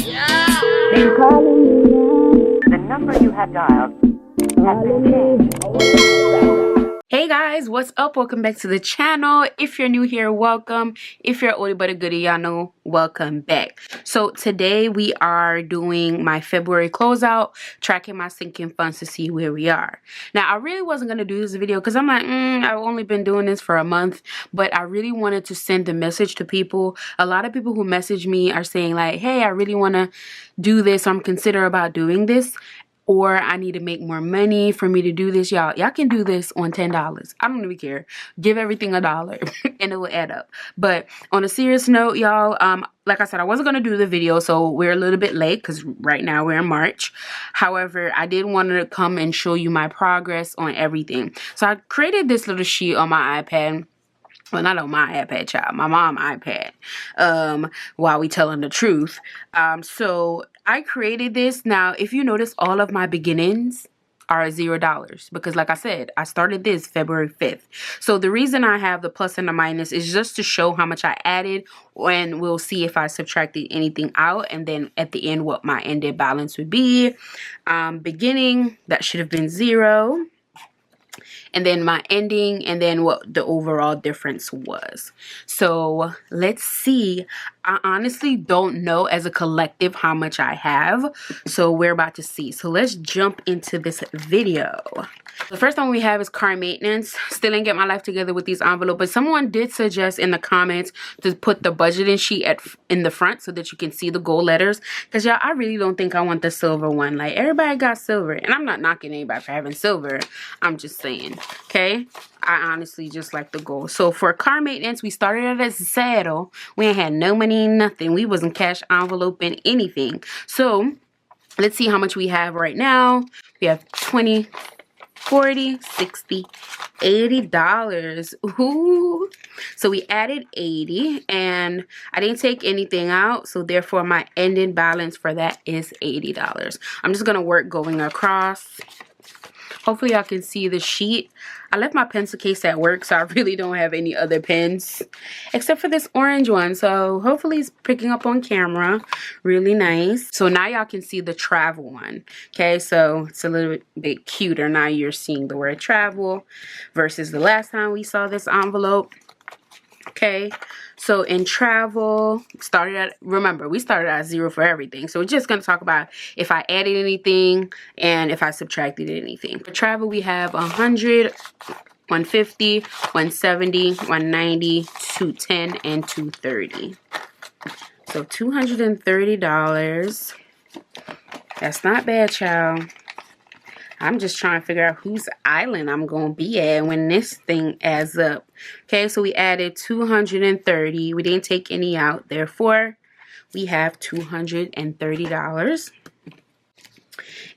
Been calling me. The number you have dialed has been changed. Hey guys, what's up? Welcome back to the channel. If you're new here, welcome. If you're oldie but a goodie, y'all know, welcome back. So today we are doing my February closeout, tracking my sinking funds to see where we are. Now, I really wasn't going to do this video because I'm like, I've only been doing this for a month, but I really wanted to send a message to people. A lot of people who message me are saying like, hey, I really want to do this. I'm considering about doing this. Or I need to make more money for me to do this. Y'all can do this on $10. I don't even care. Give everything $1 and it will add up. But on a serious note, y'all, like I said, I wasn't going to do the video, so we're a little bit late because right now we're in March. However, I did want to come and show you my progress on everything. So I created this little sheet on my iPad. Well, not on my iPad, child. My mom's iPad. While we telling the truth. So I created this. Now, if you notice, all of my beginnings are $0 because, like I said, I started this February 5th. So the reason I have the plus and the minus is just to show how much I added, and we'll see if I subtracted anything out, and then at the end what my ended balance would be. Beginning, that should have been 0. And then my ending, and then what the overall difference was. So let's see. I honestly don't know as a collective how much I have. So we're about to see. So let's jump into this video. The first one we have is car maintenance. Still didn't get my life together with these envelopes, but someone did suggest in the comments to put the budgeting sheet in the front so that you can see the gold letters. Because y'all, I really don't think I want the silver one. Like, everybody got silver, and I'm not knocking anybody for having silver. I'm just saying, okay? I honestly just like the gold. So for car maintenance, we started at a saddle. We ain't had no money, nothing. We wasn't cash enveloping anything. So let's see how much we have right now. We have 20, 40, 60, $80. Ooh. So we added 80 and I didn't take anything out, so therefore my ending balance for that is $80. I'm just gonna work going across. Hopefully y'all can see the sheet. I left my pencil case at work, so I really don't have any other pens except for this orange one. So hopefully it's picking up on camera. Really nice. So now y'all can see the travel one. Okay, so it's a little bit cuter. Now you're seeing the word travel versus the last time we saw this envelope. Okay, so in travel, remember, we started at 0 for everything. So we're just going to talk about if I added anything and if I subtracted anything. For travel, we have 100, 150, 170, 190, 210, and 230. So $230. That's not bad, child. I'm just trying to figure out whose island I'm going to be at when this thing adds up. Okay, so we added 230. We didn't take any out. Therefore, we have $230.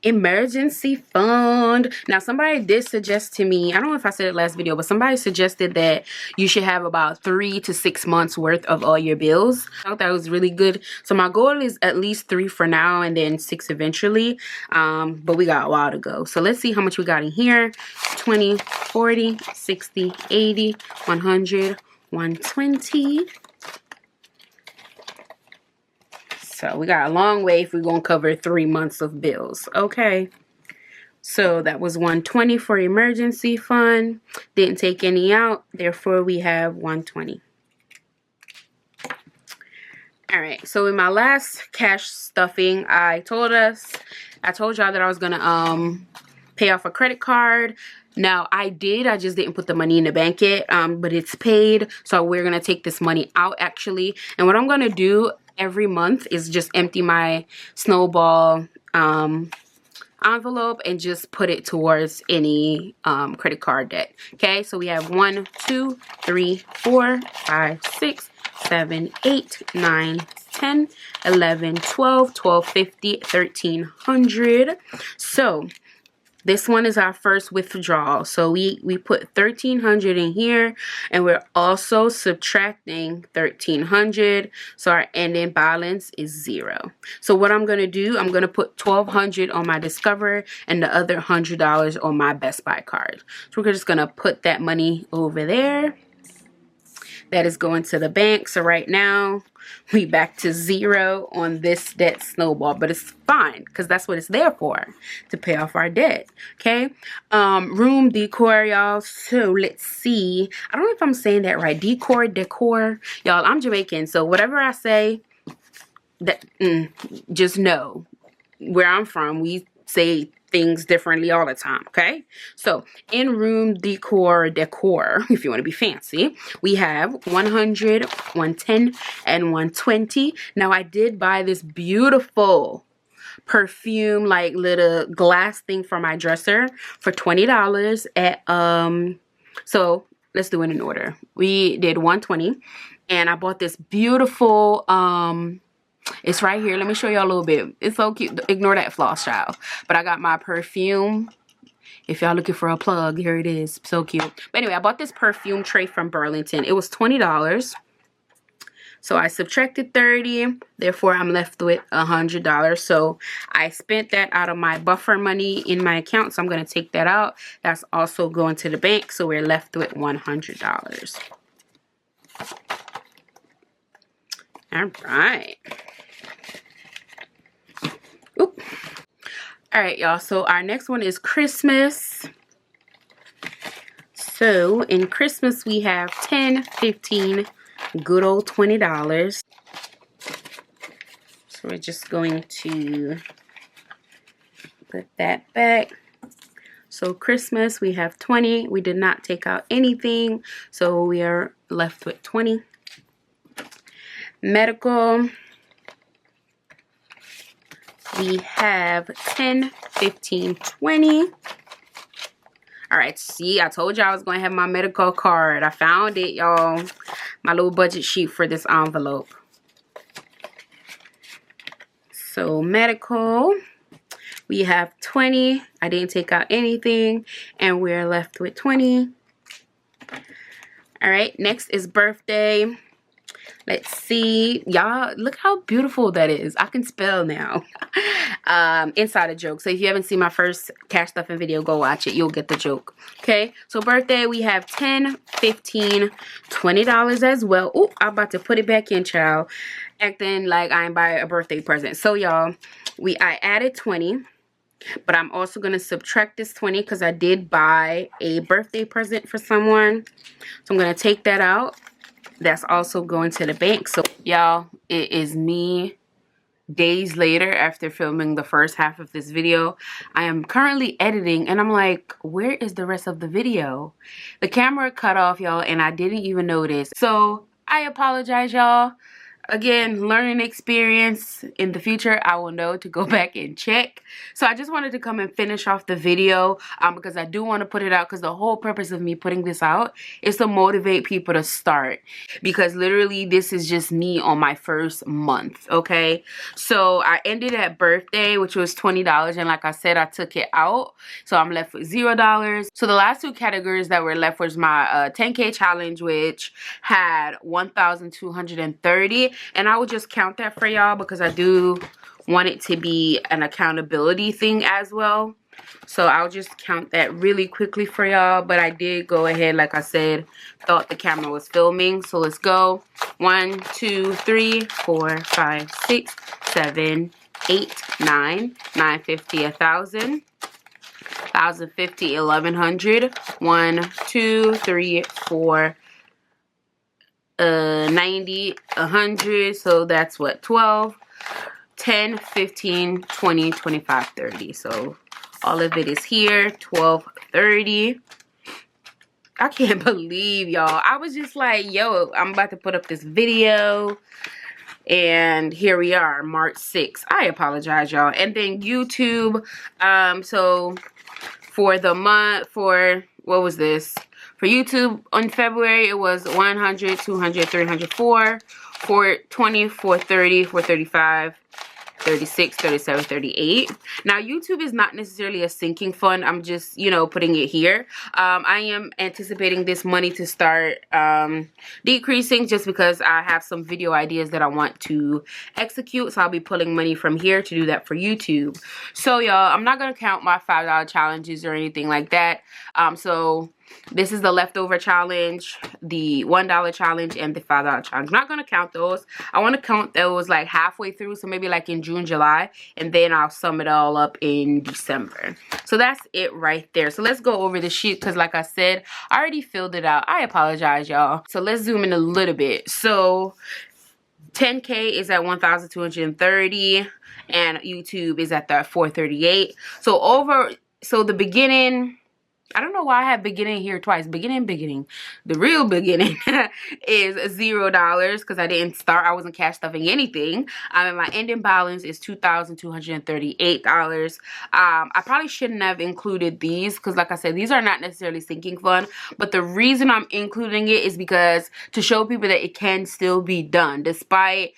Emergency fund. Now, somebody did suggest to me, I don't know if I said it last video, but somebody suggested that you should have about 3 to 6 months worth of all your bills. I thought that was really good. So my goal is at least 3 for now and then 6 eventually. But we got a while to go. So let's see how much we got in here. 20, 40, 60, 80, 100, 120. So we got a long way if we're going to cover 3 months of bills. Okay. So that was 120 for emergency fund. Didn't take any out. Therefore, we have 120. All right. So in my last cash stuffing, I told y'all that I was going to pay off a credit card. Now, I just didn't put the money in the bank yet, but it's paid. So we're going to take this money out, actually. And what I'm going to do every month is just empty my snowball envelope and just put it towards any credit card debt. Okay, so we have 1, 2, 3, 4, 5, 6, 7, 8, 9, 10, 11, 12, 1250, 1300. So this one is our first withdrawal. So we put 1300 in here, and we're also subtracting 1300. So our ending balance is 0. So what I'm going to do, I'm going to put 1200 on my Discover and the other $100 on my Best Buy card. So we're just going to put that money over there. That is going to the bank. So right now we back to 0 on this debt snowball, but it's fine because that's what it's there for, to pay off our debt. Okay. Room decor, y'all. So let's see. I don't know if I'm saying that right. Decor. Y'all, I'm Jamaican, so whatever I say, that just know where I'm from, we say things differently all the time. Okay, so in room decor, if you want to be fancy, we have 100, 110, and 120. Now I did buy this beautiful perfume like little glass thing for my dresser for $20 at so let's do it in order. We did 120, and I bought this beautiful it's right here. Let me show y'all a little bit. It's so cute. Ignore that floss, child. But I got my perfume. If y'all looking for a plug, here it is. So cute. But anyway, I bought this perfume tray from Burlington. It was $20. So I subtracted 30. Therefore, I'm left with $100. So I spent that out of my buffer money in my account. So I'm going to take that out. That's also going to the bank. So we're left with $100. All right. Oop. All right, y'all. So our next one is Christmas. So in Christmas, we have 10, 15, good old $20. So we're just going to put that back. So Christmas, we have 20. We did not take out anything, so we are left with 20. Medical, we have 10, 15, 20. All right, see, I told y'all I was going to have my medical card. I found it, y'all. My little budget sheet for this envelope. So medical, we have 20. I didn't take out anything, and we're left with 20. All right, next is birthday. Let's see, y'all, look how beautiful that is. I can spell now. Insider joke. So if you haven't seen my first cash stuffing video, go watch it. You'll get the joke. Okay, so birthday, we have 10, 15, $20 as well. Oh, I'm about to put it back in, child. Acting like I ain't buy a birthday present. So y'all, I added 20. But I'm also going to subtract this 20 because I did buy a birthday present for someone. So I'm going to take that out. That's also going to the bank. So y'all, it is me days later after filming the first half of this video. I am currently editing and I'm like, where is the rest of the video? The camera cut off, y'all, and I didn't even notice. So I apologize, y'all. Again, learning experience. In the future, I will know to go back and check. So I just wanted to come and finish off the video because I do want to put it out, because the whole purpose of me putting this out is to motivate people to start, because literally this is just me on my first month. Okay, so I ended at birthday, which was $20, and like I said, I took it out, so I'm left with $0. So the last two categories that were left was my 10K challenge, which had 1,230. And I will just count that for y'all because I do want it to be an accountability thing as well. So I'll just count that really quickly for y'all. But I did go ahead, like I said, thought the camera was filming. So let's go. 1, 2, 3, 4, 5, 6, 7, 8, 9, 950, 1,000. 1,050, 1,100. 1, 2, 3, 4, 90, 100, so that's what, 12, 10, 15, 20, 25, 30. So all of it is here. 12, 30. I can't believe, y'all, I was just like, yo, I'm about to put up this video, and here we are, March 6th. I apologize, y'all. And then YouTube, so for the month, for what was this? For YouTube, on February, it was 100, 200, 300, 420, 430, 435, 36, 37, 38. Now, YouTube is not necessarily a sinking fund. I'm just, you know, putting it here. I am anticipating this money to start decreasing just because I have some video ideas that I want to execute. So I'll be pulling money from here to do that for YouTube. So, y'all, I'm not going to count my $5 challenges or anything like that. So This is the leftover challenge, the $1 challenge, and the $5 challenge. I'm not going to count those. I want to count those like halfway through, so maybe like in June, July, and then I'll sum it all up in December. So that's it right there. So let's go over the sheet because like I said, I already filled it out. I apologize, y'all. So let's zoom in a little bit. So 10K is at 1,230 and YouTube is at that 438. So the beginning, I don't know why I have beginning here twice. Beginning. The real beginning is $0 because I didn't start. I wasn't cash stuffing anything. And my ending balance is $2,238. I probably shouldn't have included these because like I said, these are not necessarily sinking fund. But the reason I'm including it is because to show people that it can still be done despite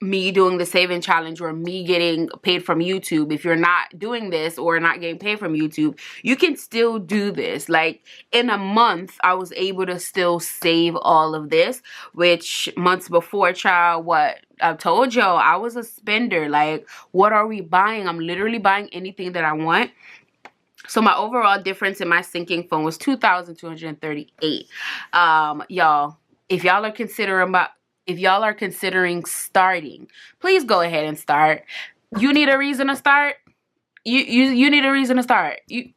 me doing the saving challenge or me getting paid from YouTube. If you're not doing this or not getting paid from YouTube, you can still do this. Like in a month, I was able to still save all of this, which months before, child, what I've told y'all, I was a spender. Like, what are we buying? I'm literally buying anything that I want. So my overall difference in my sinking fund was $2,238. Y'all, if y'all are considering starting, please go ahead and start. You need a reason to start. You need a reason to start. You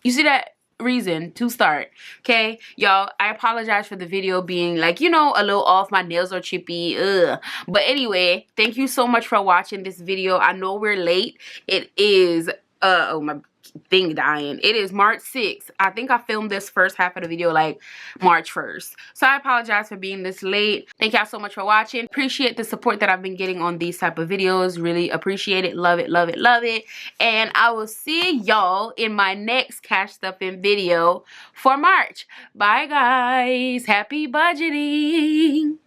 see that reason to start. Okay, y'all, I apologize for the video being like, you know, a little off. My nails are chippy. But anyway, thank you so much for watching this video. I know we're late. It is oh, my thing dying. It is March 6th. I think I filmed this first half of the video like March 1st. So I apologize for being this late. Thank y'all so much for watching. Appreciate the support that I've been getting on these type of videos. Really appreciate it. Love it, love it, love it. And I will see y'all in my next cash stuffing video for March. Bye guys. Happy budgeting.